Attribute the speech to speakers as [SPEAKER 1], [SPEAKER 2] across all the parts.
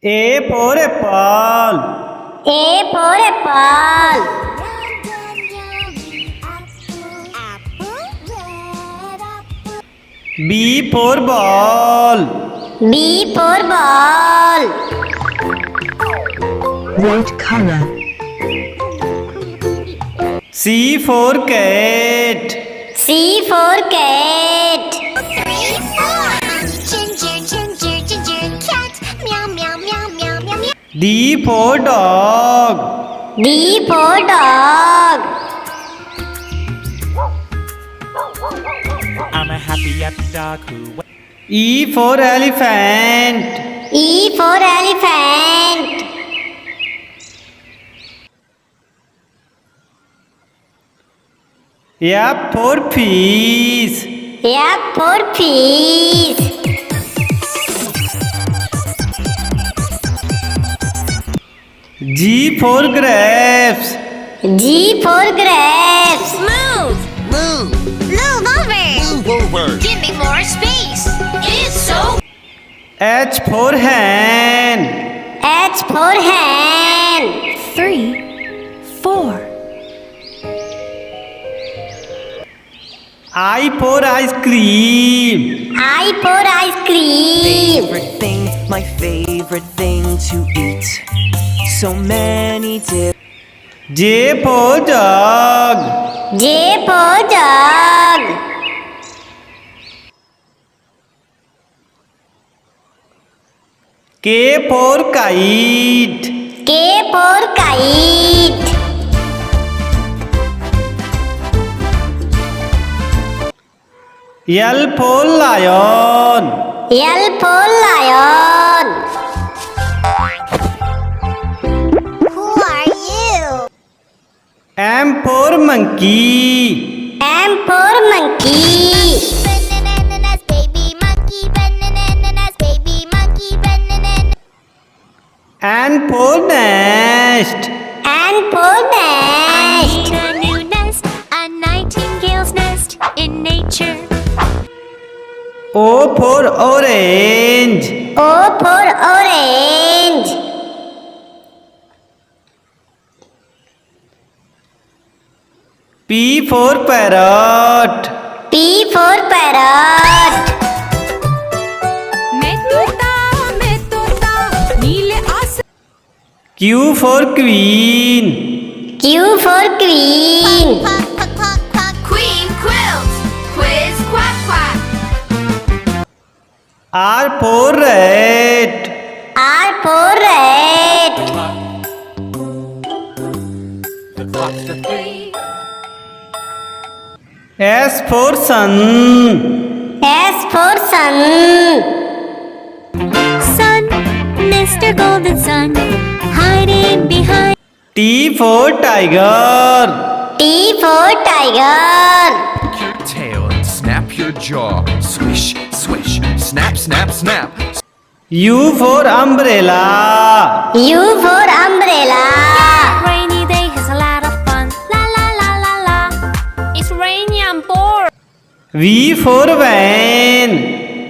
[SPEAKER 1] A for apple.
[SPEAKER 2] A for apple.
[SPEAKER 1] B for ball.
[SPEAKER 2] B for ball.
[SPEAKER 3] White color.
[SPEAKER 1] C for cat.
[SPEAKER 2] C for cat.
[SPEAKER 4] 3, 4. Ginger, ginger, ginger cat. Meow, meow, meow, meow, meow, meow.
[SPEAKER 1] D for dog.
[SPEAKER 2] D for dog.
[SPEAKER 5] I'm a happy dog who
[SPEAKER 1] E for elephant.
[SPEAKER 2] E for elephant.
[SPEAKER 1] F for fish.
[SPEAKER 2] F for fish.
[SPEAKER 1] G for grapes.
[SPEAKER 2] G for grapes.
[SPEAKER 4] Move over. Give me more space. It's so.
[SPEAKER 1] H for hen.
[SPEAKER 2] H for hen.
[SPEAKER 3] 3, 4.
[SPEAKER 1] I for ice cream.
[SPEAKER 2] I for ice cream.
[SPEAKER 5] my favorite thing to eat. So many different.
[SPEAKER 1] J for jug.
[SPEAKER 2] J for jug.
[SPEAKER 1] K for kite.
[SPEAKER 2] K for kite.
[SPEAKER 1] L for lion.
[SPEAKER 2] L for lion.
[SPEAKER 4] Who are you?
[SPEAKER 1] M for monkey.
[SPEAKER 2] M for monkey.
[SPEAKER 4] Bananas, baby monkey. Bananas, baby monkey. Bananas.
[SPEAKER 1] N for nest.
[SPEAKER 2] N for nest.
[SPEAKER 4] A new nest, a nightingale's nest in nature.
[SPEAKER 1] O for orange.
[SPEAKER 2] O for orange.
[SPEAKER 1] P for parrot.
[SPEAKER 2] P for parrot.
[SPEAKER 1] Q for queen.
[SPEAKER 2] Q for queen.
[SPEAKER 4] Quack, quack, quack, quack. Queen quills. Quiz, quack, quack.
[SPEAKER 1] R for rat.
[SPEAKER 2] R for rat.
[SPEAKER 1] S for sun.
[SPEAKER 2] S for sun.
[SPEAKER 4] Sun, Mr. Golden Sun, hiding behind.
[SPEAKER 1] T for tiger.
[SPEAKER 2] T for tiger.
[SPEAKER 6] Your tail and snap your jaw. Swish, swish, snap, snap, snap.
[SPEAKER 1] U for umbrella.
[SPEAKER 2] U for umbrella.
[SPEAKER 4] Rainy day has a lot of fun. La la la la la. It's rainy, I'm bored.
[SPEAKER 1] V for van.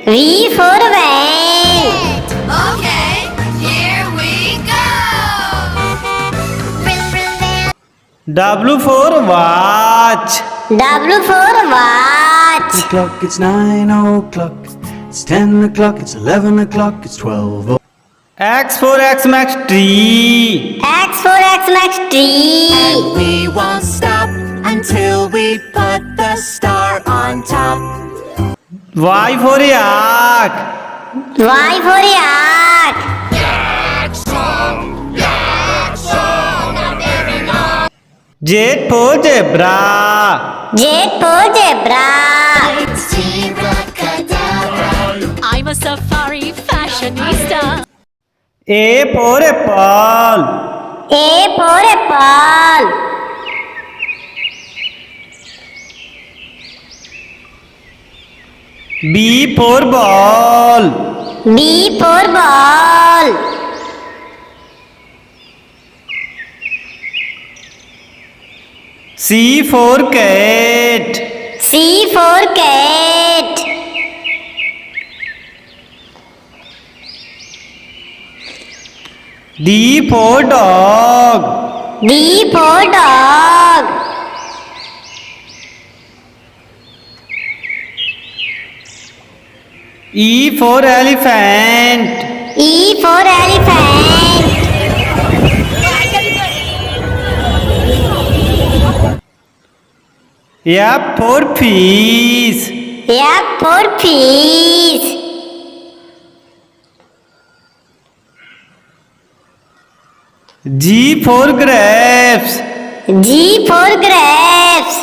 [SPEAKER 2] V for van.
[SPEAKER 4] Okay, here we go.
[SPEAKER 1] W for watch.
[SPEAKER 2] W for watch.
[SPEAKER 7] O'clock, it's 9 o'clock, it's 10 o'clock, it's 11 o'clock, it's 12 o'clock.
[SPEAKER 1] X for Xmas tree.
[SPEAKER 2] X for Xmas tree.
[SPEAKER 5] We won't stop until we put the star on top.
[SPEAKER 1] Y for yak.
[SPEAKER 2] Y for yak.
[SPEAKER 1] Z for zebra.
[SPEAKER 2] Z for zebra.
[SPEAKER 4] I'm a safari fashionista.
[SPEAKER 1] A for apple.
[SPEAKER 2] A for apple.
[SPEAKER 1] B for ball.
[SPEAKER 2] B for ball.
[SPEAKER 1] C for cat.
[SPEAKER 2] C for cat.
[SPEAKER 1] D for dog.
[SPEAKER 2] D for dog.
[SPEAKER 1] E for elephant.
[SPEAKER 2] E for elephant.
[SPEAKER 1] F for fish.
[SPEAKER 2] F for fish.
[SPEAKER 1] G for grapes.
[SPEAKER 2] G for grapes.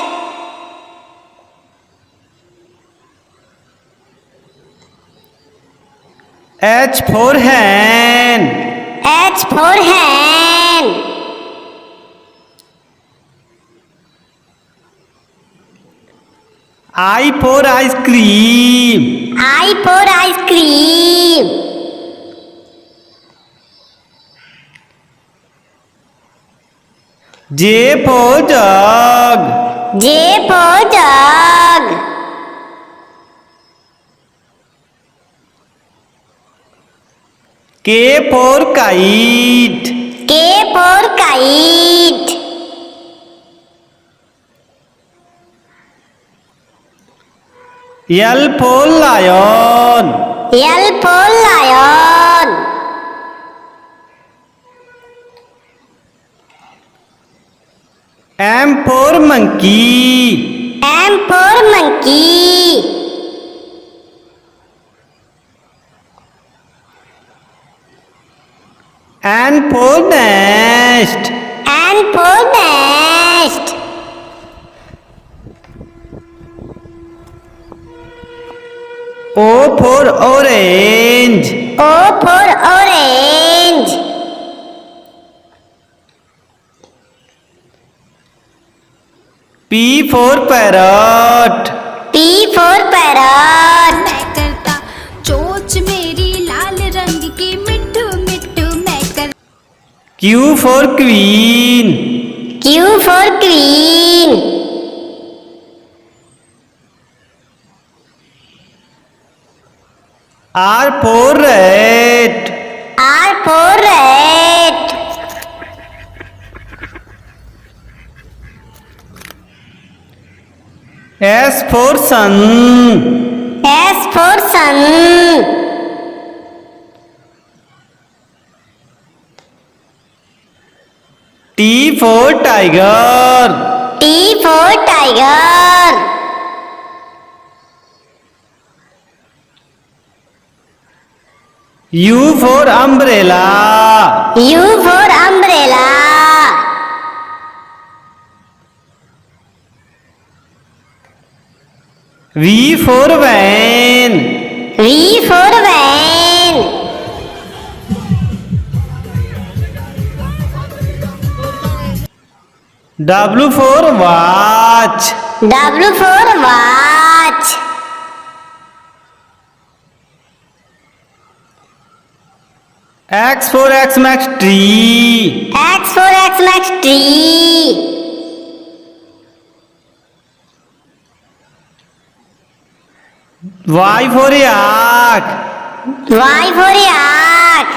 [SPEAKER 1] H for hen.
[SPEAKER 2] H for hen.
[SPEAKER 1] I for ice cream.
[SPEAKER 2] I for ice cream.
[SPEAKER 1] J for jug.
[SPEAKER 2] J for jug.
[SPEAKER 1] K for kite.
[SPEAKER 2] K for kite.
[SPEAKER 1] L for lion.
[SPEAKER 2] L for lion.
[SPEAKER 1] M for monkey.
[SPEAKER 2] M for monkey.
[SPEAKER 1] N for nest.
[SPEAKER 2] N for nest.
[SPEAKER 1] O for orange.
[SPEAKER 2] O for orange.
[SPEAKER 1] P for parrot.
[SPEAKER 2] P for parrot.
[SPEAKER 4] मैं करता चोच मेरी लाल रंग की मिट्ठू मिट्ठू मैं कर
[SPEAKER 1] Q for queen.
[SPEAKER 2] Q for queen.
[SPEAKER 1] R for rat.
[SPEAKER 2] R for rat.
[SPEAKER 1] S for sun.
[SPEAKER 2] S for sun.
[SPEAKER 1] T for tiger.
[SPEAKER 2] T for tiger.
[SPEAKER 1] U for umbrella.
[SPEAKER 2] U for umbrella.
[SPEAKER 1] V for van.
[SPEAKER 2] V for van.
[SPEAKER 1] W for watch.
[SPEAKER 2] W for watch.
[SPEAKER 1] X for Xmas tree.
[SPEAKER 2] X for Xmas tree.
[SPEAKER 1] Y for yak.
[SPEAKER 2] Y for yak.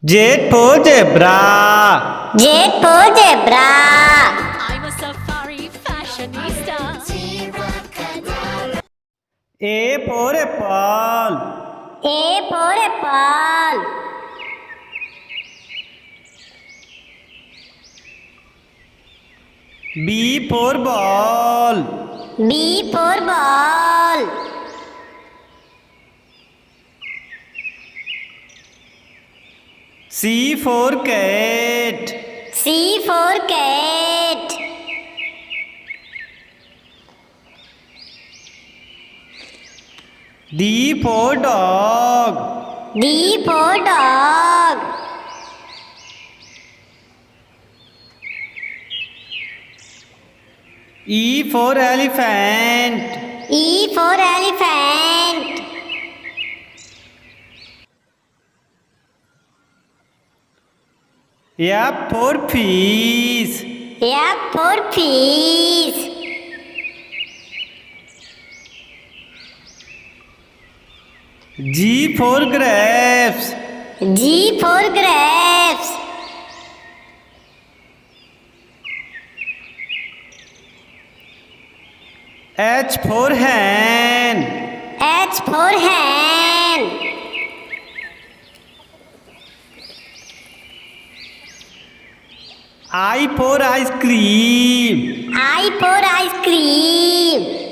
[SPEAKER 1] Z for zebra.
[SPEAKER 2] Z for zebra.
[SPEAKER 4] I'm a safari fashionista.
[SPEAKER 1] A for apple.
[SPEAKER 2] A for apple.
[SPEAKER 1] B for ball.
[SPEAKER 2] B for ball.
[SPEAKER 1] C for cat.
[SPEAKER 2] C for cat.
[SPEAKER 1] D for dog.
[SPEAKER 2] D for dog.
[SPEAKER 1] E for elephant.
[SPEAKER 2] E for elephant.
[SPEAKER 1] F for fish.
[SPEAKER 2] F for fish.
[SPEAKER 1] G for grapes.
[SPEAKER 2] G for grapes.
[SPEAKER 1] H for hen.
[SPEAKER 2] H for hen.
[SPEAKER 1] I for ice cream.
[SPEAKER 2] I for ice cream.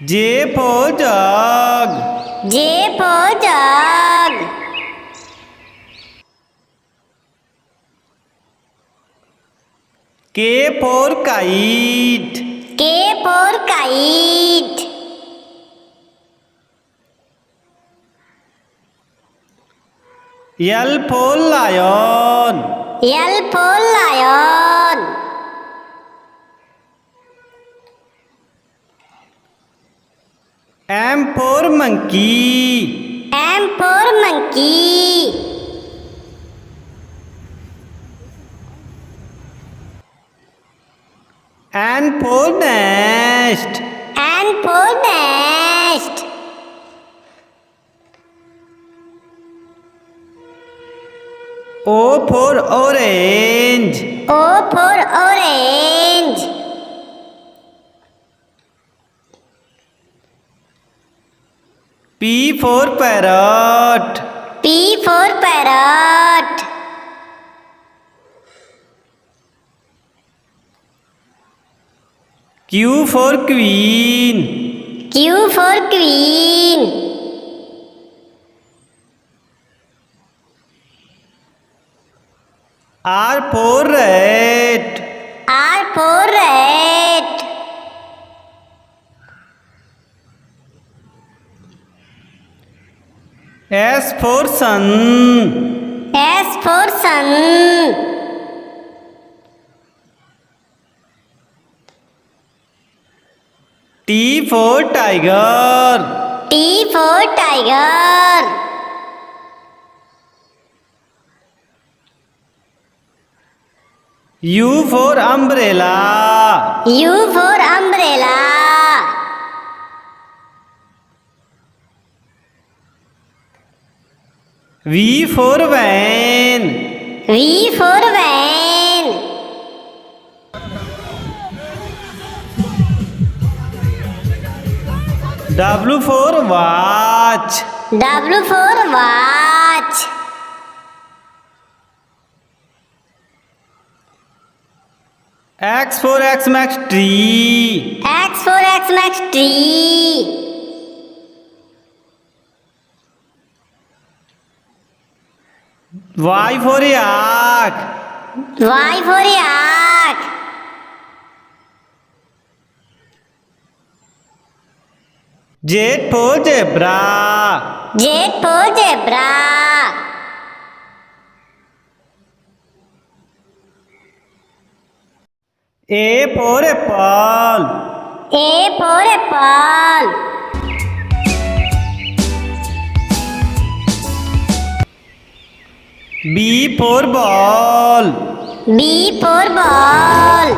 [SPEAKER 1] J for jug.
[SPEAKER 2] J for jug.
[SPEAKER 1] K for kite.
[SPEAKER 2] K for kite.
[SPEAKER 1] L for lion.
[SPEAKER 2] L for lion.
[SPEAKER 1] M for monkey.
[SPEAKER 2] M for monkey.
[SPEAKER 1] N for nest.
[SPEAKER 2] N for nest.
[SPEAKER 1] O for orange.
[SPEAKER 2] O for orange.
[SPEAKER 1] P for parrot.
[SPEAKER 2] P for parrot.
[SPEAKER 1] Q for queen.
[SPEAKER 2] Q for queen.
[SPEAKER 1] R for rat.
[SPEAKER 2] R for rat.
[SPEAKER 1] S for sun.
[SPEAKER 2] S for sun.
[SPEAKER 1] T for tiger.
[SPEAKER 2] T for tiger.
[SPEAKER 1] U for umbrella.
[SPEAKER 2] U for umbrella.
[SPEAKER 1] V for van.
[SPEAKER 2] V for van.
[SPEAKER 1] W for watch.
[SPEAKER 2] W for watch.
[SPEAKER 1] X for Xmas tree.
[SPEAKER 2] X for Xmas tree.
[SPEAKER 1] Y for yak.
[SPEAKER 2] Y for yak.
[SPEAKER 1] Z for zebra.
[SPEAKER 2] Z for zebra.
[SPEAKER 1] A for apple.
[SPEAKER 2] A for apple.
[SPEAKER 1] B for ball.
[SPEAKER 2] B for ball.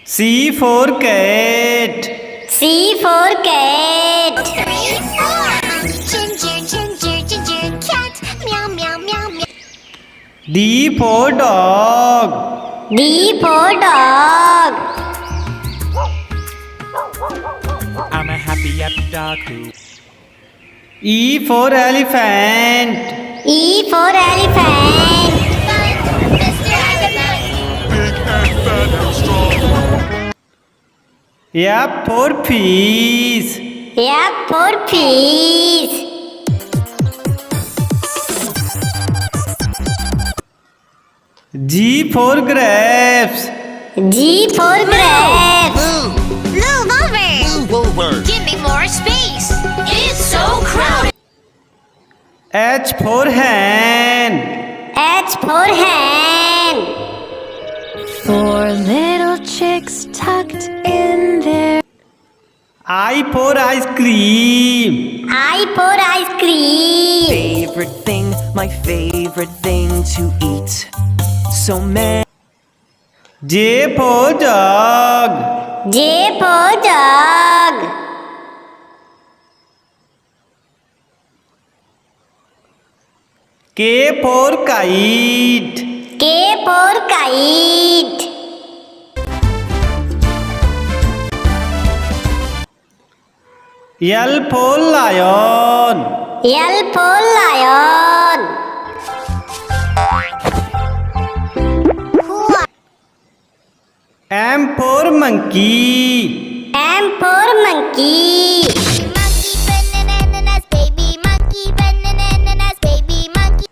[SPEAKER 1] C for cat.
[SPEAKER 2] C for cat.
[SPEAKER 4] 3, 4. Ginger, ginger, ginger, cat. Meow, meow, meow, meow.
[SPEAKER 1] D for dog.
[SPEAKER 2] D for dog.
[SPEAKER 5] I'm a happy dog who
[SPEAKER 1] E for elephant.
[SPEAKER 2] E for elephant.
[SPEAKER 4] Mr. Elephant.
[SPEAKER 1] F for fish.
[SPEAKER 2] F for fish.
[SPEAKER 1] G for grapes.
[SPEAKER 2] G for grapes.
[SPEAKER 4] Move over. Give me more space. It's so crowded.
[SPEAKER 1] H for hen.
[SPEAKER 2] H for hen.
[SPEAKER 3] 4 little chicks tucked in there.
[SPEAKER 1] I for ice cream.
[SPEAKER 2] I for ice cream.
[SPEAKER 5] my favorite thing to eat. so many.
[SPEAKER 1] J for jug.
[SPEAKER 2] J for jug.
[SPEAKER 1] K for kite.
[SPEAKER 2] K for kite.
[SPEAKER 1] L for lion.
[SPEAKER 2] L for lion.
[SPEAKER 1] M for monkey.
[SPEAKER 2] M for monkey.
[SPEAKER 4] Monkey bananas, baby monkey bananas, baby monkey.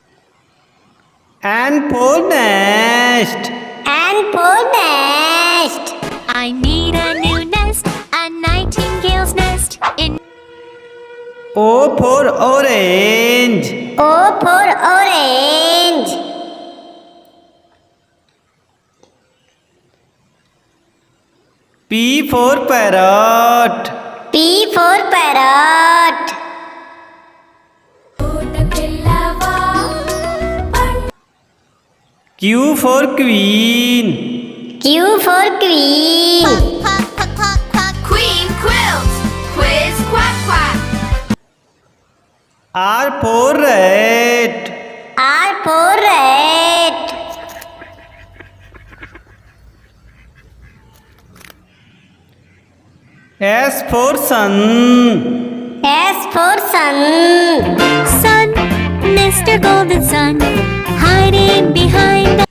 [SPEAKER 1] N for nest.
[SPEAKER 2] N for nest.
[SPEAKER 3] I need a new nest, a nightingale's nest in
[SPEAKER 1] O for orange.
[SPEAKER 2] O for orange.
[SPEAKER 1] P for parrot.
[SPEAKER 2] P for parrot.
[SPEAKER 1] Q for queen.
[SPEAKER 2] Q for queen.
[SPEAKER 4] Quack, quack, quack, quack.
[SPEAKER 3] Queen Quilt. Quiz quack quack.
[SPEAKER 1] R for rat.
[SPEAKER 2] R for rat.
[SPEAKER 1] S for sun.
[SPEAKER 2] S for sun.
[SPEAKER 3] Sun, Mr. Golden Sun, hiding behind the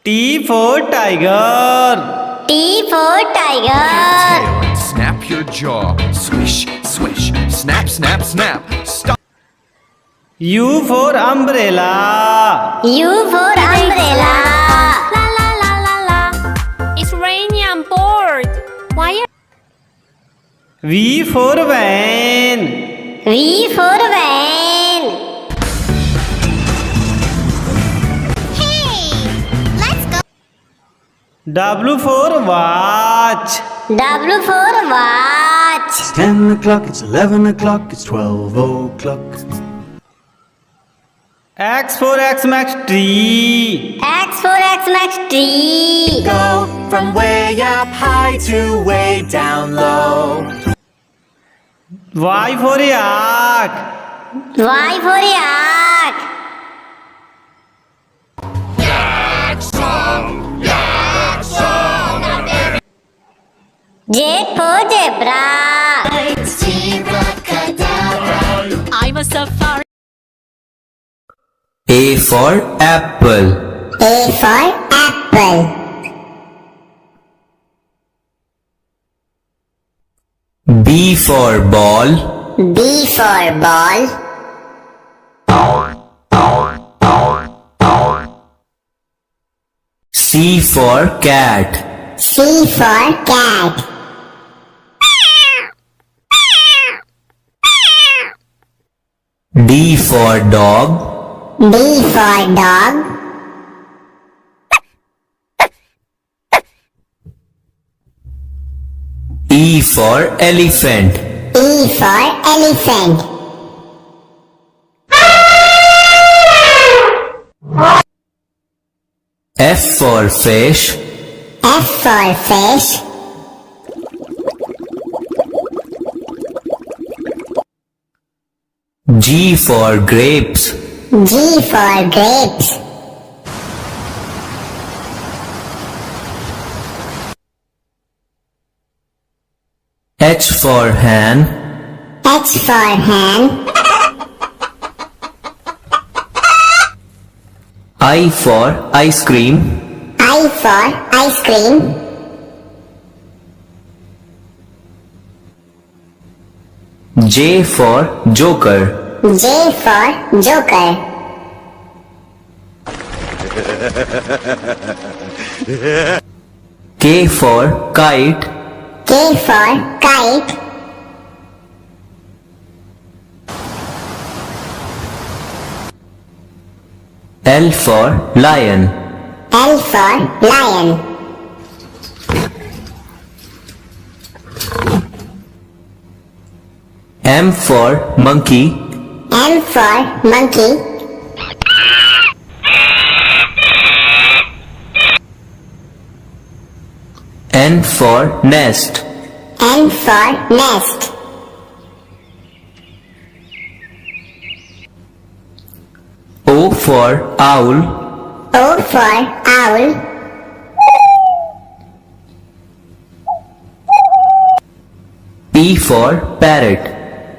[SPEAKER 1] T for tiger.
[SPEAKER 2] T for tiger.
[SPEAKER 6] Tail and snap your jaw. Swish, swish, snap, snap, snap. Stop.
[SPEAKER 1] U for umbrella.
[SPEAKER 2] U for umbrella.
[SPEAKER 3] La la la la la. It's raining on board. Why are
[SPEAKER 1] V for van.
[SPEAKER 2] V for van.
[SPEAKER 4] Hey, let's go.
[SPEAKER 1] W for watch.
[SPEAKER 2] W for watch.
[SPEAKER 7] It's 10 o'clock, it's 11 o'clock, it's 12 o'clock.
[SPEAKER 1] X for Xmas tree.
[SPEAKER 2] X for Xmas tree.
[SPEAKER 5] Go from way up high to way down low.
[SPEAKER 1] Y for yak.
[SPEAKER 2] Y for yak. Z for zebra.
[SPEAKER 3] I'm a safari?
[SPEAKER 8] A for apple.
[SPEAKER 2] A for apple.
[SPEAKER 8] B for ball.
[SPEAKER 2] B for ball.
[SPEAKER 8] C for cat.
[SPEAKER 2] C for cat.
[SPEAKER 8] D for dog.
[SPEAKER 2] D for dog.
[SPEAKER 8] E for elephant.
[SPEAKER 2] E for elephant.
[SPEAKER 8] F for fish.
[SPEAKER 2] F for fish.
[SPEAKER 8] G for grapes.
[SPEAKER 2] G for grapes.
[SPEAKER 8] H for hen.
[SPEAKER 2] H for hen.
[SPEAKER 8] I for ice cream.
[SPEAKER 2] I for ice cream.
[SPEAKER 8] J for joker.
[SPEAKER 2] J for joker.
[SPEAKER 8] K for kite.
[SPEAKER 2] K for kite.
[SPEAKER 8] L for lion.
[SPEAKER 2] L for lion.
[SPEAKER 8] M for monkey.
[SPEAKER 2] M for monkey.
[SPEAKER 8] N for nest.
[SPEAKER 2] N for nest.
[SPEAKER 8] O for owl.
[SPEAKER 2] O for owl.
[SPEAKER 8] P for parrot.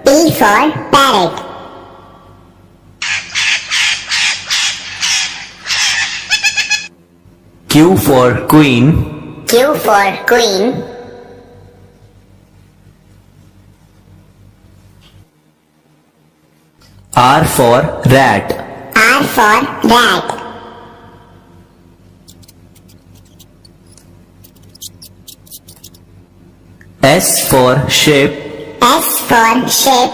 [SPEAKER 2] P for parrot.
[SPEAKER 8] Q for queen.
[SPEAKER 2] Q for queen.
[SPEAKER 8] R for rat.
[SPEAKER 2] R for rat.
[SPEAKER 8] S for ship.
[SPEAKER 2] S for ship.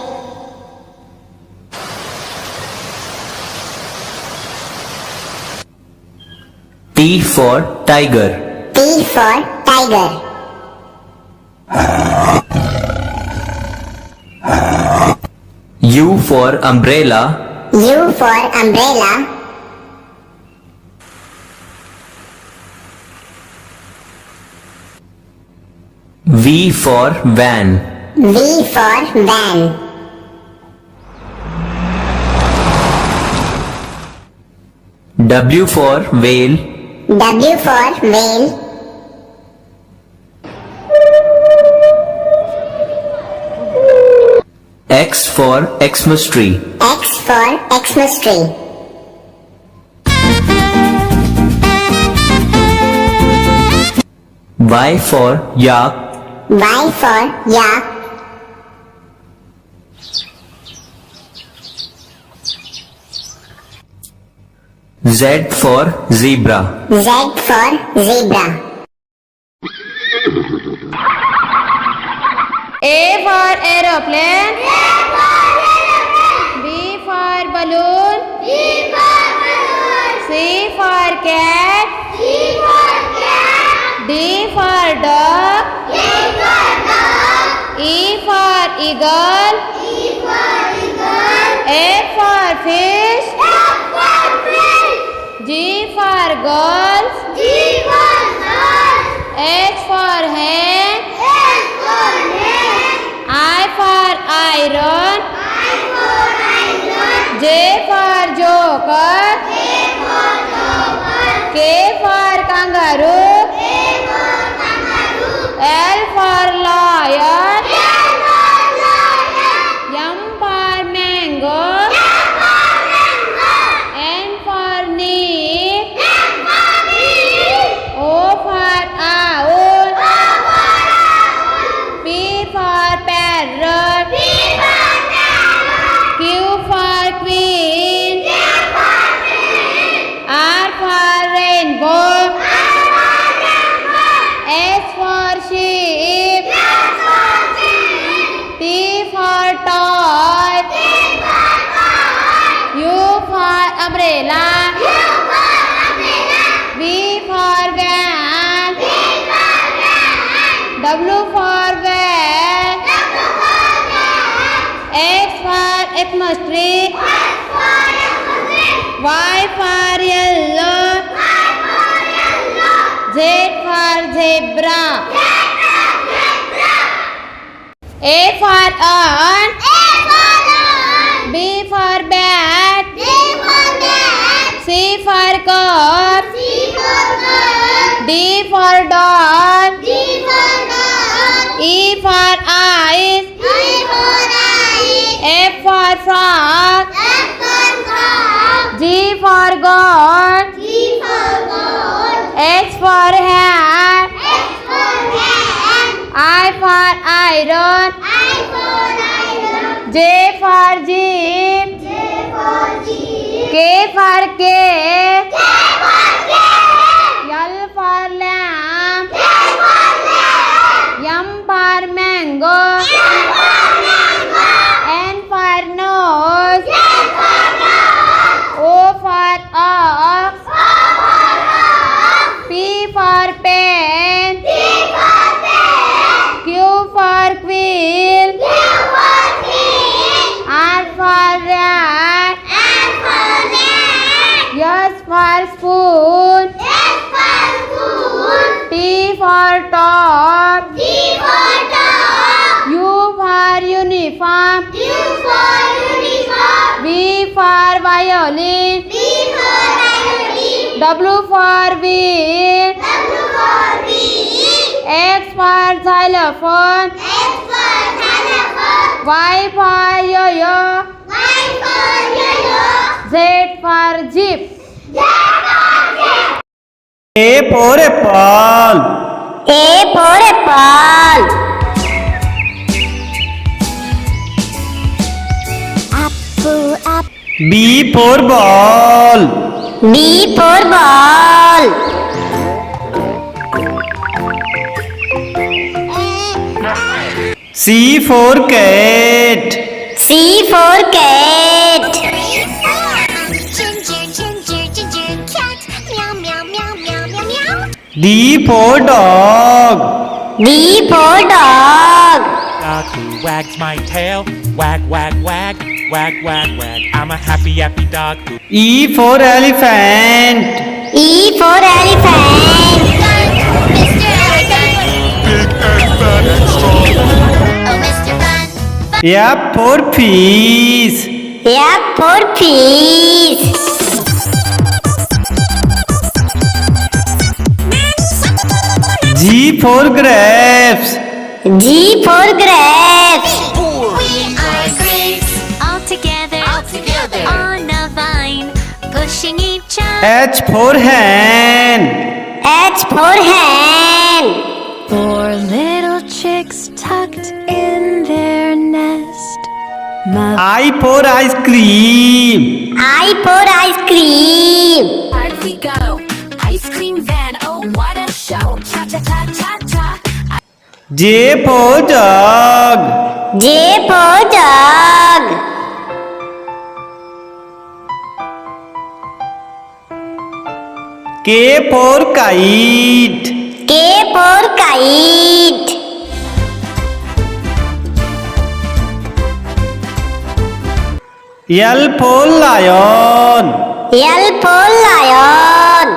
[SPEAKER 8] T for tiger.
[SPEAKER 2] T for tiger.
[SPEAKER 8] U for umbrella.
[SPEAKER 2] U for umbrella.
[SPEAKER 8] V for van.
[SPEAKER 2] V for van.
[SPEAKER 8] W for whale.
[SPEAKER 2] W for whale.
[SPEAKER 8] X for Xmas tree.
[SPEAKER 2] X for Xmas tree.
[SPEAKER 8] Y for yak.
[SPEAKER 2] Y for yak.
[SPEAKER 8] Z for zebra.
[SPEAKER 2] Z for zebra.
[SPEAKER 3] A for aeroplane. B for balloon. C for cat. D for dog. E for eagle. F for fish. G for girls. H for hen. I for iron. J for joker. K for kangaroo. L for lion. M for mango. N for neat. O for owl. P for parrot. Q for queen. R for rainbow. S for sheep. T for toy. U for umbrella. V for van. W for van. X for Xmas tree. Y for yellow. Z for zebra. A for ant. B for bat. C for cup. D for dog. E for eyes. F for frog. G for goat. H for hat. I for iron. J for jeep. K for cake. L for lamb. M for mango. N for nose. O for ox. P for pen. Q for quill. R for rat. S for spoon. T for
[SPEAKER 9] dog. U for uniform. V for violin. W for wheel. X for xylophone. Y for yo-yo. Z for jeep.
[SPEAKER 1] A for apple.
[SPEAKER 2] A for apple.
[SPEAKER 1] B for ball.
[SPEAKER 2] B for ball.
[SPEAKER 1] C for cat.
[SPEAKER 2] C for cat.
[SPEAKER 4] Ginger, cat. Meow, meow, meow, meow, meow, meow.
[SPEAKER 1] D for dog.
[SPEAKER 2] D for dog.
[SPEAKER 10] Dog who wags my tail, wag, wag, wag, wag, wag, wag. I'm a happy, happy dog who.
[SPEAKER 1] E for elephant.
[SPEAKER 2] E for elephant.
[SPEAKER 4] Mr. Elephant.
[SPEAKER 6] Big and fat and strong.
[SPEAKER 4] Oh, Mr. Fun.
[SPEAKER 1] F for fish.
[SPEAKER 2] F for fish.
[SPEAKER 1] G for grapes.
[SPEAKER 2] G for grapes.
[SPEAKER 4] We are grapes.
[SPEAKER 3] All together, on a vine, pushing each other.
[SPEAKER 1] H for hen.
[SPEAKER 2] H for hen.
[SPEAKER 3] Four little chicks tucked in their nest.
[SPEAKER 1] I for ice cream.
[SPEAKER 2] I for ice cream.
[SPEAKER 3] Where we go? Ice cream van, oh what a show! Cha cha cha cha cha.
[SPEAKER 1] J for jug.
[SPEAKER 2] J for jug.
[SPEAKER 1] K for kite.
[SPEAKER 2] K for kite.
[SPEAKER 1] L for lion.
[SPEAKER 2] L for lion.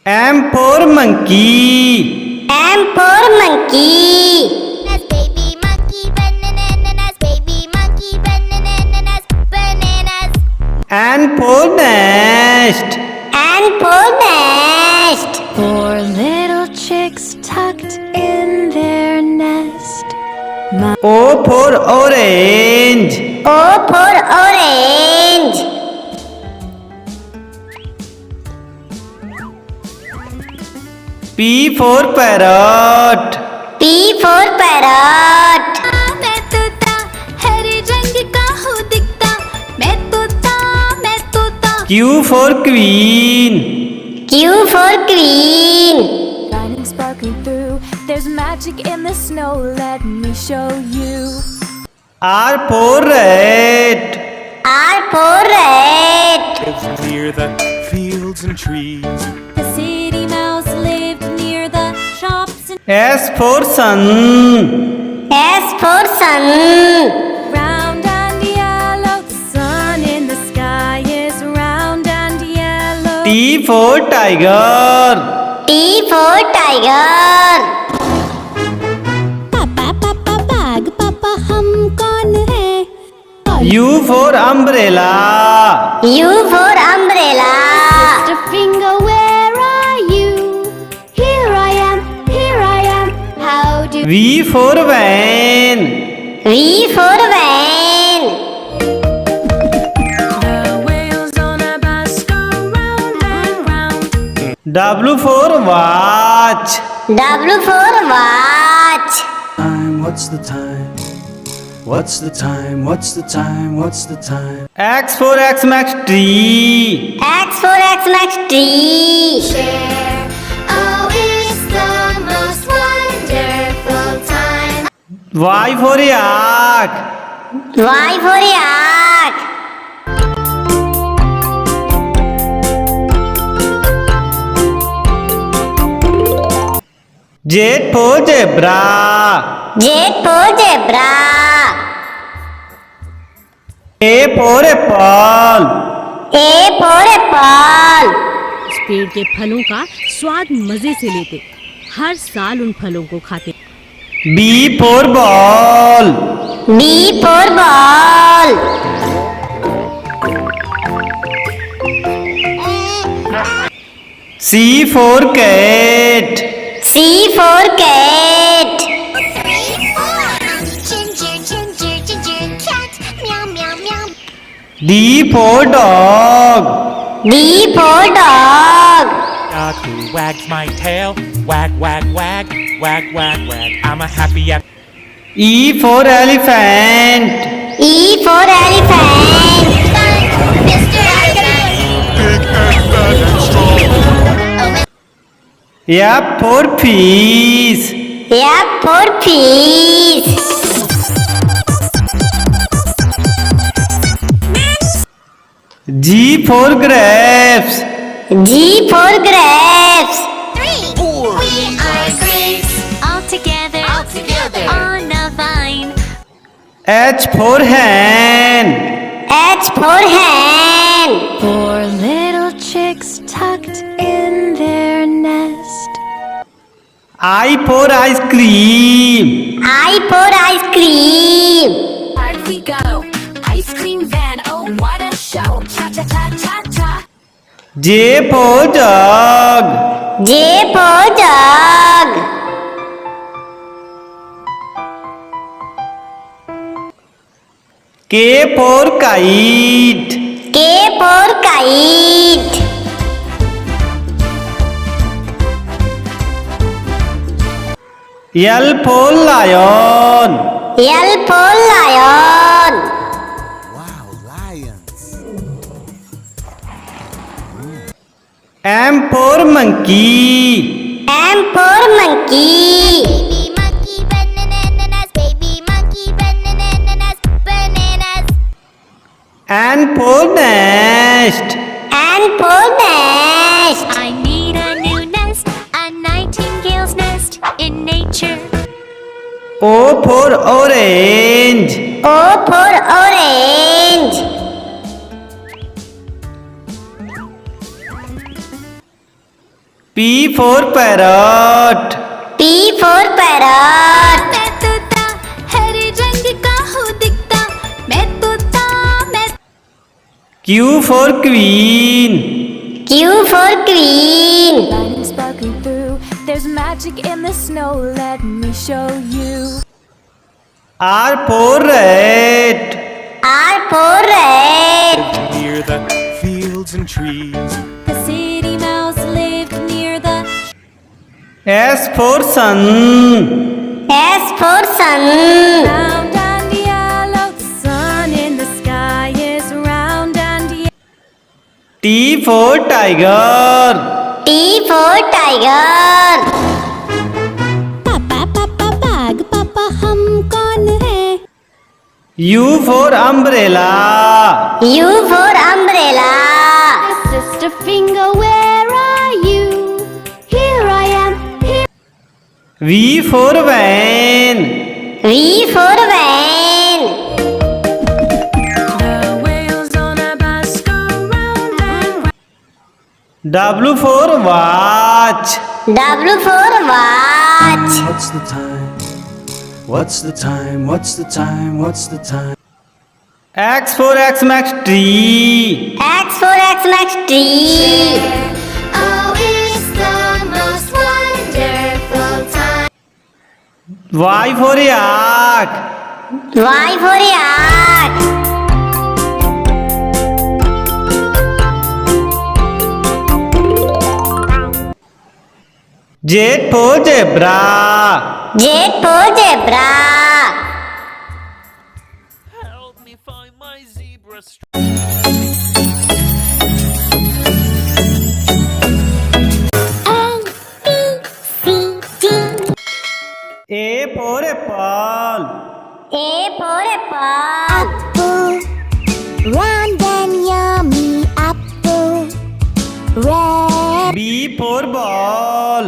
[SPEAKER 1] M for monkey.
[SPEAKER 2] M for monkey.
[SPEAKER 4] Bananas, baby monkey, bananas, baby monkey, bananas, bananas.
[SPEAKER 1] N for nest.
[SPEAKER 2] N for nest.
[SPEAKER 3] Four little chicks tucked in their nest.
[SPEAKER 1] O for orange.
[SPEAKER 2] O for orange.
[SPEAKER 1] P for parrot.
[SPEAKER 2] P for parrot.
[SPEAKER 3] मैं तोता हरे रंग का हूँ दिखता मैं तोता
[SPEAKER 1] Q for queen.
[SPEAKER 2] Q for queen.
[SPEAKER 3] Shining sparkling through there's magic in the snow let me show you
[SPEAKER 1] R for rat.
[SPEAKER 2] R for rat.
[SPEAKER 10] Lives near the fields and trees.
[SPEAKER 3] the city mouse lived near the shops and
[SPEAKER 1] S for sun.
[SPEAKER 2] S for sun.
[SPEAKER 3] round and yellow the sun in the sky is round and yellow
[SPEAKER 1] T for tiger.
[SPEAKER 2] T for tiger.
[SPEAKER 3] पापा पापा bag पापा हम कौन है
[SPEAKER 1] U for umbrella.
[SPEAKER 2] U for umbrella.
[SPEAKER 3] Mr. Finger where are you here I am how do
[SPEAKER 1] V for van.
[SPEAKER 2] V for van.
[SPEAKER 3] the wheels on a bus go round and round
[SPEAKER 1] W for watch.
[SPEAKER 2] W for watch.
[SPEAKER 7] Time, what's the time? What's the time? What's the time? What's the time?
[SPEAKER 1] X for Xmas tree.
[SPEAKER 2] X for Xmas tree.
[SPEAKER 4] Oh, it's the most wonderful time.
[SPEAKER 1] Y for yak.
[SPEAKER 2] Y for yak.
[SPEAKER 1] Z for zebra.
[SPEAKER 2] Z for zebra.
[SPEAKER 1] A for apple.
[SPEAKER 2] A for apple.
[SPEAKER 11] इस पेड़ के फलों का स्वाद मजे से लेते, हर साल उन फलों को खाते।
[SPEAKER 1] B for ball.
[SPEAKER 2] B for ball.
[SPEAKER 1] C for cat.
[SPEAKER 2] C for cat.
[SPEAKER 4] 3, 4. Ginger, ginger, ginger cat. Meow, meow, meow.
[SPEAKER 1] D for dog.
[SPEAKER 2] D for dog.
[SPEAKER 10] Dog who wags my tail, wag, wag, wag, wag, wag, wag. I'm a happy
[SPEAKER 1] E for elephant.
[SPEAKER 2] E for elephant.
[SPEAKER 4] Mr. Elephant.
[SPEAKER 1] F for fish.
[SPEAKER 2] F for fish.
[SPEAKER 1] G for grapes.
[SPEAKER 2] G for grapes.
[SPEAKER 4] 3, 4. We are grapes. All together. All together. On a vine.
[SPEAKER 1] H for hen.
[SPEAKER 2] H for hen.
[SPEAKER 3] Four little chicks tucked in their nest.
[SPEAKER 1] I for ice cream.
[SPEAKER 2] I for ice cream.
[SPEAKER 3] Party we go, ice cream van, oh what a show. Cha cha cha cha cha.
[SPEAKER 1] J for jug.
[SPEAKER 2] J for jug.
[SPEAKER 1] K for kite.
[SPEAKER 2] K for kite.
[SPEAKER 1] L for lion.
[SPEAKER 2] L for lion.
[SPEAKER 1] M for monkey.
[SPEAKER 2] M for monkey.
[SPEAKER 4] Baby monkey bananas. Baby monkey bananas. Bananas.
[SPEAKER 1] N for nest.
[SPEAKER 2] N for nest.
[SPEAKER 4] I need a new nest. A nightingale's nest in nature.
[SPEAKER 1] O for orange.
[SPEAKER 2] O for orange.
[SPEAKER 1] P for parrot.
[SPEAKER 2] P for parrot.
[SPEAKER 4] मैं तोता हरे रंग का हूँ दिखता. मैं तोता मैं
[SPEAKER 1] Q for queen.
[SPEAKER 2] Q for queen.
[SPEAKER 3] Lightning sparkling through, there's magic in the snow, let me show you.
[SPEAKER 1] R for rat.
[SPEAKER 2] R for rat.
[SPEAKER 10] near the fields and trees.
[SPEAKER 3] The city mouse lived near the
[SPEAKER 1] S for sun.
[SPEAKER 2] S for sun.
[SPEAKER 3] round and yellow. The sun in the sky is round and yellow.
[SPEAKER 1] T for tiger.
[SPEAKER 2] T for tiger.
[SPEAKER 3] पापा पापा बाग पापा हम कौन है?
[SPEAKER 1] U for umbrella.
[SPEAKER 2] U for umbrella.
[SPEAKER 3] Sister finger, where are you? Here I am. Here.
[SPEAKER 1] V for van.
[SPEAKER 2] V for van.
[SPEAKER 3] The wheels on a bus go round and round.
[SPEAKER 1] W for watch.
[SPEAKER 2] W for watch.
[SPEAKER 7] What's the time? What's the time? What's the time? What's the time?
[SPEAKER 1] X for Xmas tree.
[SPEAKER 2] X for Xmas tree.
[SPEAKER 4] Oh, it's the most wonderful time.
[SPEAKER 1] Y for yak.
[SPEAKER 2] Y for yak.
[SPEAKER 1] Z for zebra.
[SPEAKER 2] Z for zebra.
[SPEAKER 10] Help me find my zebra
[SPEAKER 1] A for apple.
[SPEAKER 2] A for apple.
[SPEAKER 4] Apple, round and yummy apple. Red.
[SPEAKER 1] B for ball.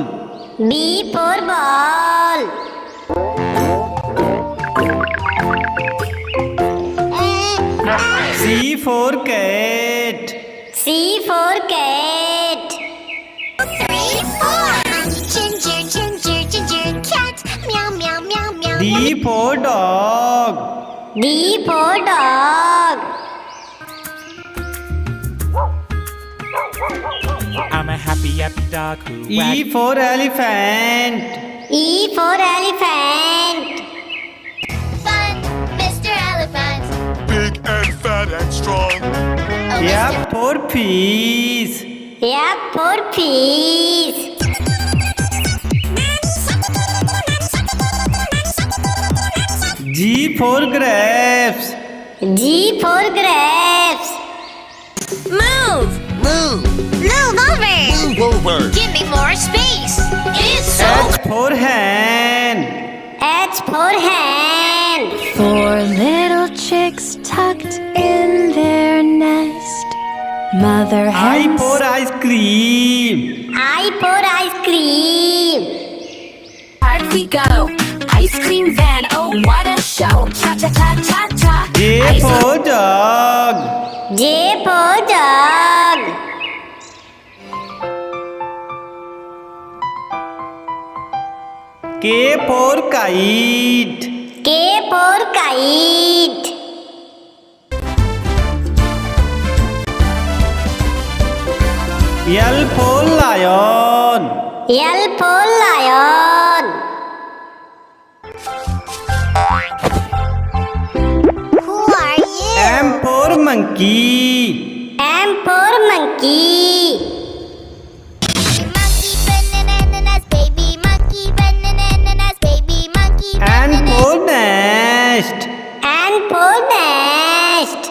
[SPEAKER 2] B for ball.
[SPEAKER 1] C for cat.
[SPEAKER 2] C for cat.
[SPEAKER 4] 3, 4. Ginger, ginger, ginger, cat. Meow, meow, meow, meow.
[SPEAKER 1] D for dog.
[SPEAKER 2] D for dog.
[SPEAKER 10] I'm a happy dog who
[SPEAKER 1] E for elephant.
[SPEAKER 2] E for elephant.
[SPEAKER 4] Fun, Mr. Elephant.
[SPEAKER 6] Big and fat and strong.
[SPEAKER 4] Oh,
[SPEAKER 1] F for fish.
[SPEAKER 2] F for fish.
[SPEAKER 1] G for grapes.
[SPEAKER 2] G for grapes.
[SPEAKER 3] Move!
[SPEAKER 4] Move over.
[SPEAKER 6] Move over.
[SPEAKER 4] Give me more space. It's so
[SPEAKER 1] H for hen.
[SPEAKER 2] H for hen.
[SPEAKER 3] 4 little chicks tucked in their nest. Mother
[SPEAKER 1] I
[SPEAKER 3] hen
[SPEAKER 1] for ice cream.
[SPEAKER 2] I for ice cream.
[SPEAKER 3] Hard we go. Ice cream van, oh what a show. Cha cha cha cha cha.
[SPEAKER 1] J for jug.
[SPEAKER 2] J for jug.
[SPEAKER 1] K for kite.
[SPEAKER 2] K for kite.
[SPEAKER 1] L for lion.
[SPEAKER 2] L for lion.
[SPEAKER 4] Who are you?
[SPEAKER 1] M for monkey.
[SPEAKER 2] M for monkey.
[SPEAKER 4] Monkey bananas, baby monkey bananas, baby monkey
[SPEAKER 1] N for nest.
[SPEAKER 2] N for nest.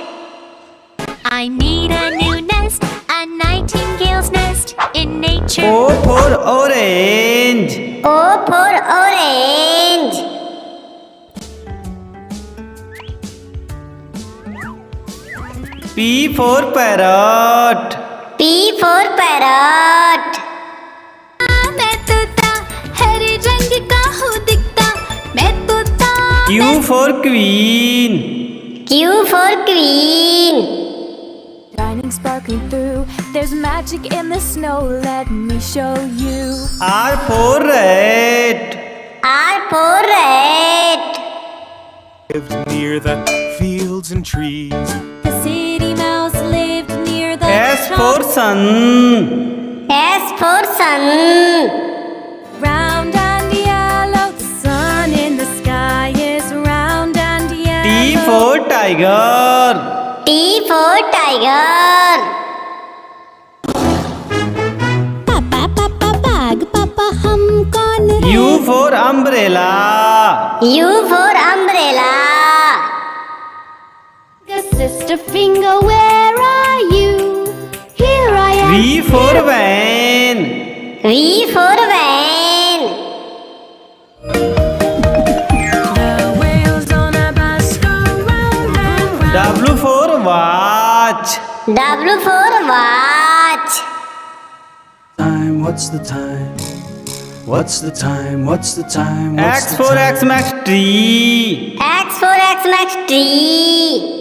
[SPEAKER 3] I need a new nest, a nightingale's nest in nature.
[SPEAKER 1] O for orange.
[SPEAKER 2] O for orange.
[SPEAKER 1] P for parrot.
[SPEAKER 2] P for parrot.
[SPEAKER 3] मैं तोता हरे रंग का हूँ दिखता, मैं तोता
[SPEAKER 1] Q for queen.
[SPEAKER 2] Q for queen.
[SPEAKER 3] shining sparkling through. There's magic in the snow, let me show you.
[SPEAKER 1] R for rat.
[SPEAKER 2] R for rat.
[SPEAKER 10] lived near the fields and trees.
[SPEAKER 3] The city mouse lived near the
[SPEAKER 1] S for sun.
[SPEAKER 2] S for sun.
[SPEAKER 3] round and yellow. The sun in the sky is round and yellow.
[SPEAKER 1] T for tiger.
[SPEAKER 2] T for tiger.
[SPEAKER 3] पापा पापा बाग पापा हम कौन है?
[SPEAKER 1] U for umbrella.
[SPEAKER 2] U for umbrella.
[SPEAKER 3] Sister finger, where are you? Here I am.
[SPEAKER 1] V for van.
[SPEAKER 2] V for van.
[SPEAKER 3] The wheels on a bus go round and round.
[SPEAKER 1] W for watch.
[SPEAKER 2] W for watch.
[SPEAKER 7] Time, what's the time? What's the time? What's the time? What's
[SPEAKER 1] X
[SPEAKER 7] the
[SPEAKER 1] for
[SPEAKER 7] time?
[SPEAKER 1] Xmas tree.
[SPEAKER 2] X for Xmas tree.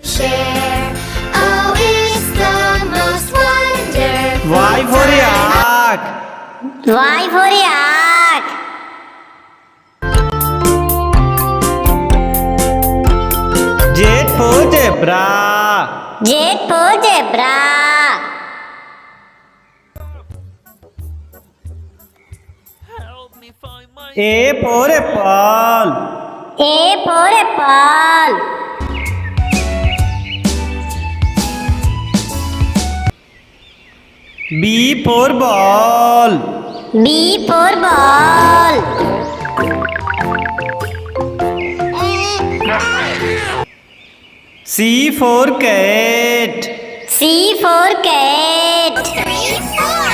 [SPEAKER 4] Share. Oh, it's the most wonderful.
[SPEAKER 1] Y for yak.
[SPEAKER 2] Y for yak.
[SPEAKER 1] Z for zebra.
[SPEAKER 2] Z for zebra.
[SPEAKER 1] A for apple.
[SPEAKER 2] A for apple.
[SPEAKER 1] B for ball.
[SPEAKER 2] B for ball.
[SPEAKER 1] C for cat.
[SPEAKER 2] C for cat.
[SPEAKER 4] 3, 4.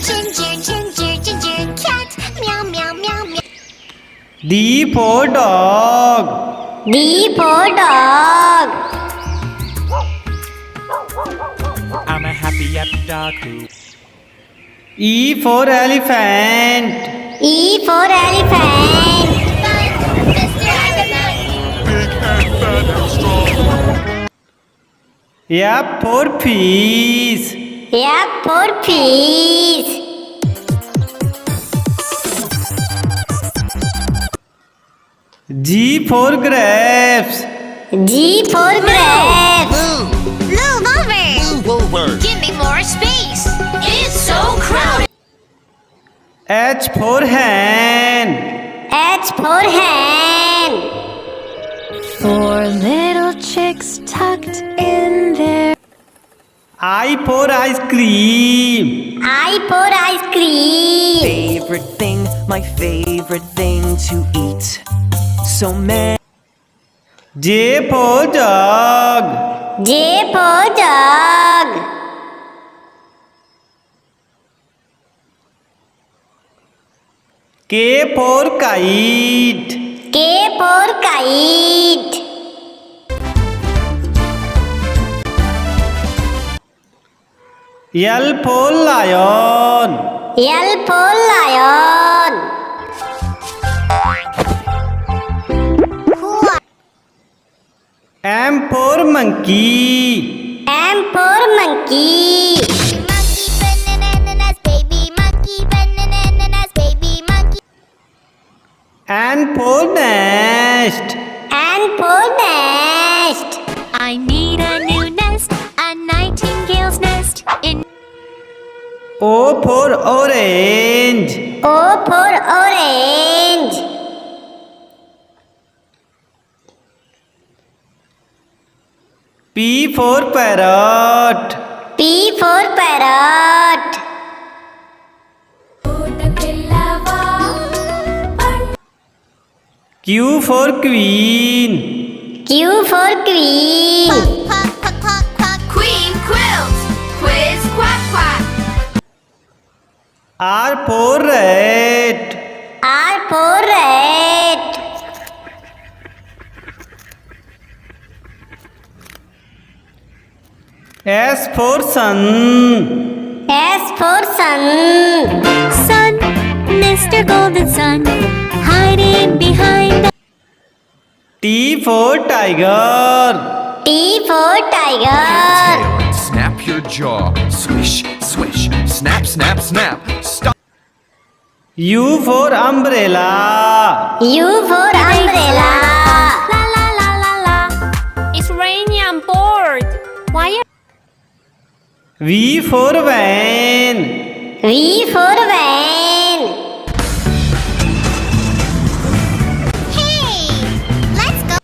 [SPEAKER 4] Ginger, ginger, ginger, cat. Meow, meow, meow, meow.
[SPEAKER 1] D for dog.
[SPEAKER 2] D for dog.
[SPEAKER 10] I'm a happy dog who
[SPEAKER 1] E for elephant.
[SPEAKER 2] E for elephant.
[SPEAKER 4] Fun, Mr. Elephant.
[SPEAKER 6] Big and fat and strong.
[SPEAKER 1] F for fish.
[SPEAKER 2] F for fish.
[SPEAKER 1] G for grapes.
[SPEAKER 2] G for grapes.
[SPEAKER 4] Move over. Give me more space. It's so crowded.
[SPEAKER 1] H for hen.
[SPEAKER 2] H for hen.
[SPEAKER 3] Four little chicks tucked in there.
[SPEAKER 1] I for ice cream.
[SPEAKER 2] I for ice cream.
[SPEAKER 5] Favorite thing, my favorite thing to eat. So many.
[SPEAKER 1] J for jug.
[SPEAKER 2] J for jug.
[SPEAKER 1] K for kite.
[SPEAKER 2] K for kite.
[SPEAKER 1] L for lion.
[SPEAKER 2] L for lion.
[SPEAKER 1] M for monkey.
[SPEAKER 2] M for monkey.
[SPEAKER 4] Monkey bananas, baby monkey bananas, baby monkey.
[SPEAKER 1] N for nest.
[SPEAKER 2] N for nest.
[SPEAKER 3] I need a new nest, a nightingale's nest in.
[SPEAKER 1] O for orange.
[SPEAKER 2] O for orange.
[SPEAKER 1] P for parrot.
[SPEAKER 2] P for parrot.
[SPEAKER 1] Q for queen.
[SPEAKER 2] Q for queen.
[SPEAKER 4] Queen quilt. Quiz quack quack.
[SPEAKER 1] R for rat.
[SPEAKER 2] R for rat.
[SPEAKER 1] S for sun.
[SPEAKER 2] S for sun.
[SPEAKER 3] Sun, Mr. Golden Sun, hiding behind the.
[SPEAKER 1] T for tiger.
[SPEAKER 2] T for tiger.
[SPEAKER 6] Tail and snap your jaw. Swish, swish, snap, snap, snap. Stop.
[SPEAKER 1] U for umbrella.
[SPEAKER 2] U for umbrella.
[SPEAKER 3] La la la la la. It's raining, I'm bored. Why are
[SPEAKER 1] V for van.
[SPEAKER 2] V for van.
[SPEAKER 4] Hey, let's go.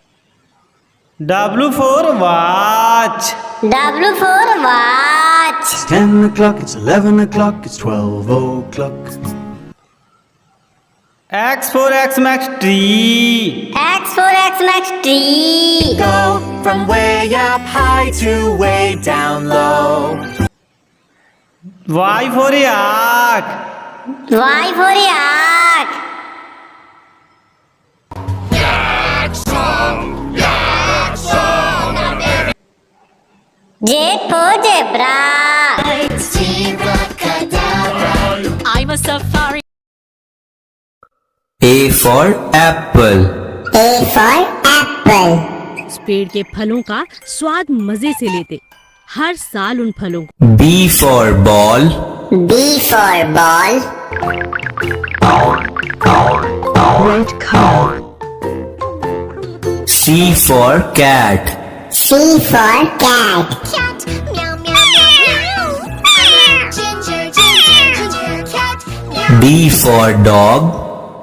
[SPEAKER 1] W for watch.
[SPEAKER 2] W for watch.
[SPEAKER 7] It's 10 o'clock, it's 11 o'clock, it's 12 o'clock.
[SPEAKER 1] X for Xmas tree.
[SPEAKER 2] X for Xmas tree.
[SPEAKER 5] Go from way up high to way down low.
[SPEAKER 1] Y for yak.
[SPEAKER 2] Y for yak. J for zebra.
[SPEAKER 3] I'm a safari.
[SPEAKER 8] A for apple.
[SPEAKER 2] A for apple.
[SPEAKER 11] उस पेड़ के फलों का स्वाद मजे से लेते हर साल उन फलों को।
[SPEAKER 8] B for ball.
[SPEAKER 2] B for ball.
[SPEAKER 11] Red cow.
[SPEAKER 8] C for cat.
[SPEAKER 2] C for cat.
[SPEAKER 4] Cat. Meow meow meow meow. Ginger ginger ginger cat. Meow.
[SPEAKER 8] D for dog.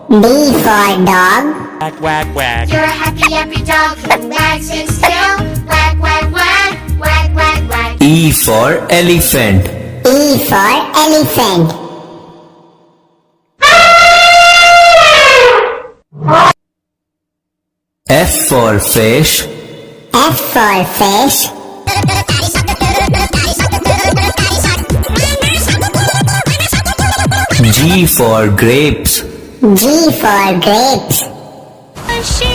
[SPEAKER 2] D for dog.
[SPEAKER 10] Wag, wag, wag.
[SPEAKER 4] You're a happy happy dog who wags his tail. Wag wag wag wag wag wag.
[SPEAKER 8] E for elephant.
[SPEAKER 2] E for elephant.
[SPEAKER 8] F for fish.
[SPEAKER 2] F for fish.
[SPEAKER 8] G for grapes.
[SPEAKER 2] G for grapes.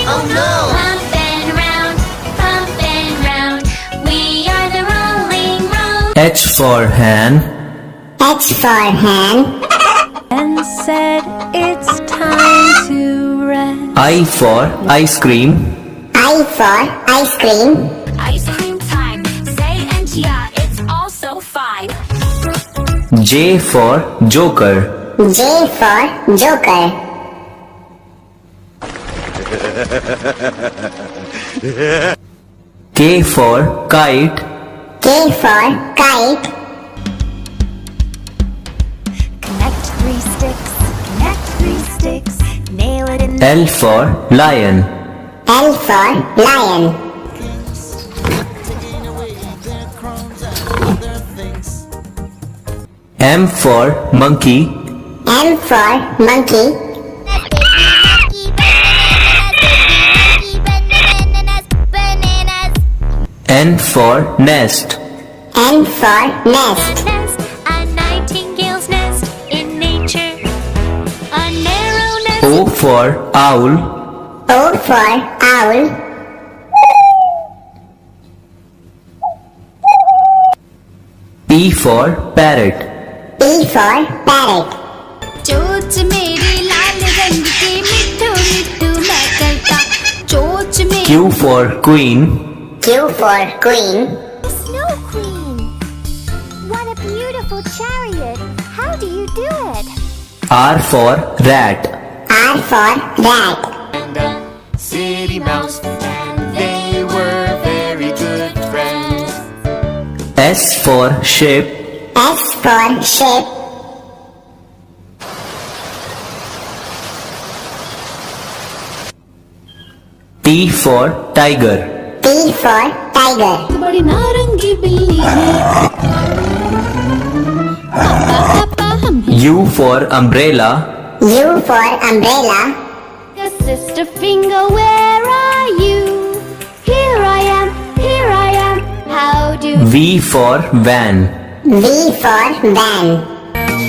[SPEAKER 4] Oh no! Pumping round, pumping round. We are the rolling road.
[SPEAKER 8] H for hen.
[SPEAKER 2] H for hen.
[SPEAKER 3] And said it's time to rest.
[SPEAKER 8] I for ice cream.
[SPEAKER 2] I for ice cream.
[SPEAKER 3] Ice cream time. Say and Yeah, it's also 5.
[SPEAKER 8] J for Joker.
[SPEAKER 2] J for Joker.
[SPEAKER 8] K for Kite.
[SPEAKER 2] K for Kite.
[SPEAKER 3] Connect 3 sticks, connect 3 sticks, nail it in
[SPEAKER 8] L for Lion.
[SPEAKER 2] L for Lion.
[SPEAKER 8] M for Monkey.
[SPEAKER 2] M for Monkey.
[SPEAKER 8] N for Nest.
[SPEAKER 2] N for Nest.
[SPEAKER 3] nest, a nightingale's nest in nature, a narrow nest.
[SPEAKER 8] O for Owl.
[SPEAKER 2] O for Owl.
[SPEAKER 8] P for Parrot.
[SPEAKER 2] P for Parrot.
[SPEAKER 3] चोच मेरी लाल रंग की मिट्ठू मिट्ठू मैं करता चोच मेरी
[SPEAKER 8] Q for Queen.
[SPEAKER 2] Q for Queen.
[SPEAKER 4] Snow Queen. What a beautiful chariot. How do you do it?
[SPEAKER 8] R for Rat.
[SPEAKER 2] R for Rat.
[SPEAKER 5] And a city mouse, and they were very good friends.
[SPEAKER 8] S for Ship.
[SPEAKER 2] S for Ship.
[SPEAKER 8] T for Tiger.
[SPEAKER 2] T for Tiger.
[SPEAKER 3] बड़ी नारंगी बिल्ली है पापा हम हैं
[SPEAKER 8] U for Umbrella.
[SPEAKER 2] U for Umbrella.
[SPEAKER 3] sister finger where are you here I am how do
[SPEAKER 8] V for Van.
[SPEAKER 2] V for Van.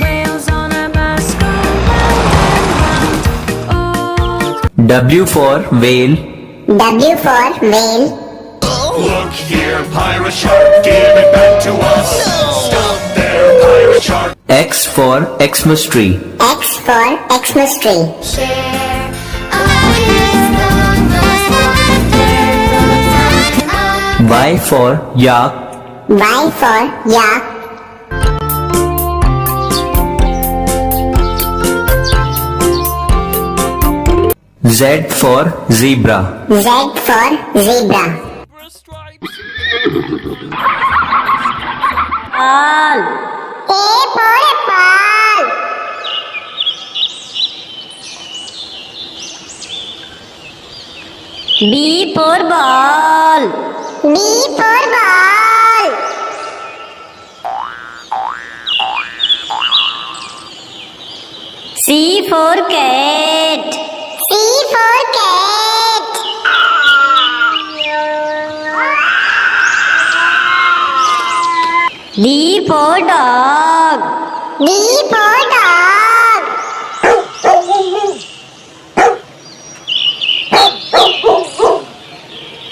[SPEAKER 3] whales on a bus go round and round oh
[SPEAKER 8] W for Whale.
[SPEAKER 2] W for Whale.
[SPEAKER 6] Look here, pirate shark, give it back to us. Stop there, pirate shark.
[SPEAKER 8] X for Xmas tree.
[SPEAKER 2] X for Xmas tree.
[SPEAKER 3] share
[SPEAKER 8] Y for Yak.
[SPEAKER 2] Y for Yak.
[SPEAKER 8] Z for Zebra.
[SPEAKER 2] Z for Zebra.
[SPEAKER 9] Ball.
[SPEAKER 2] A for Apple.
[SPEAKER 9] B for ball.
[SPEAKER 2] B for ball.
[SPEAKER 9] C for cat.
[SPEAKER 2] C for cat.
[SPEAKER 9] D for dog.
[SPEAKER 2] D for dog.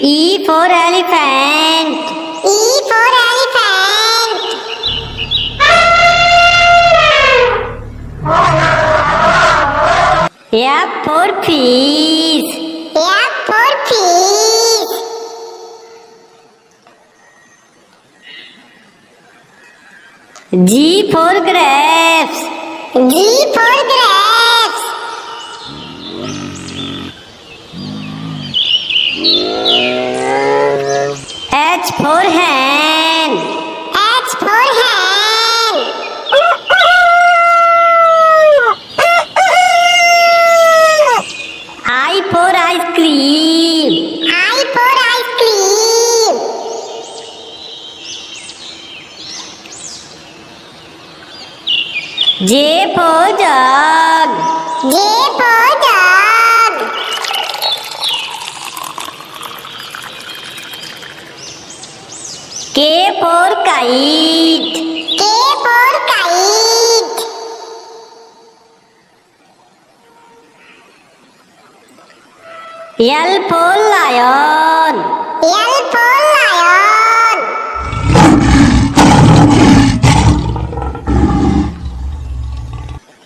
[SPEAKER 9] E for elephant.
[SPEAKER 2] E for elephant.
[SPEAKER 9] F for fish.
[SPEAKER 2] F for fish.
[SPEAKER 9] G for grapes.
[SPEAKER 2] G for grapes.
[SPEAKER 9] H for hen.
[SPEAKER 2] H for hen.
[SPEAKER 9] I for ice cream.
[SPEAKER 2] I for ice cream.
[SPEAKER 9] J for jug.
[SPEAKER 2] J for jug.
[SPEAKER 9] K for kite.
[SPEAKER 2] K for kite.
[SPEAKER 9] L for lion.
[SPEAKER 2] L for lion.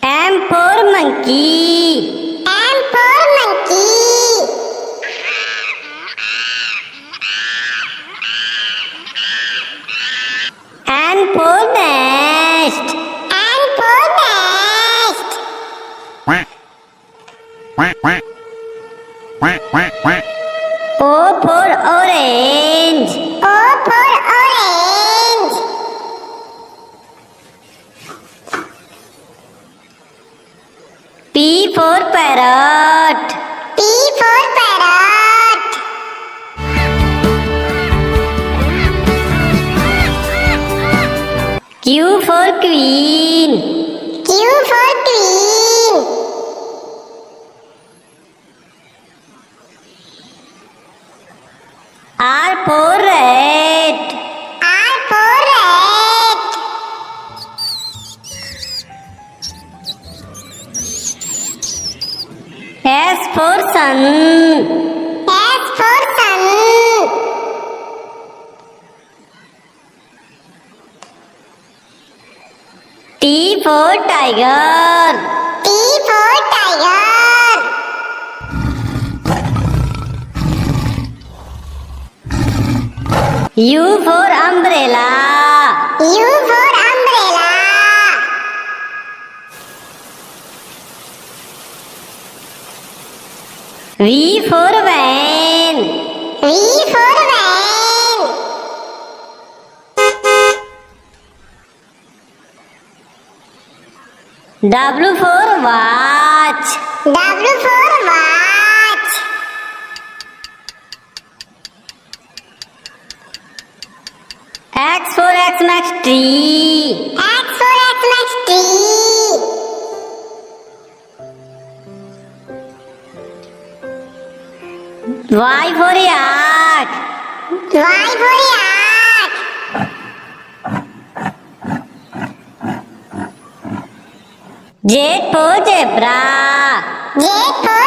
[SPEAKER 9] M for monkey.
[SPEAKER 2] M for monkey.
[SPEAKER 9] P for parrot.
[SPEAKER 2] P for parrot.
[SPEAKER 9] Q for queen.
[SPEAKER 2] Q for queen.
[SPEAKER 9] R for rat.
[SPEAKER 2] R for rat.
[SPEAKER 9] S for sun.
[SPEAKER 2] S for sun.
[SPEAKER 9] T for tiger.
[SPEAKER 2] T for tiger.
[SPEAKER 9] U for umbrella.
[SPEAKER 2] U for umbrella.
[SPEAKER 9] V for van.
[SPEAKER 2] V for van.
[SPEAKER 9] W for watch.
[SPEAKER 2] W for watch.
[SPEAKER 9] X for Xmas tree.
[SPEAKER 2] X for Xmas tree.
[SPEAKER 9] Y for yak.
[SPEAKER 2] Y for yak.
[SPEAKER 9] Z for zebra.
[SPEAKER 2] Z for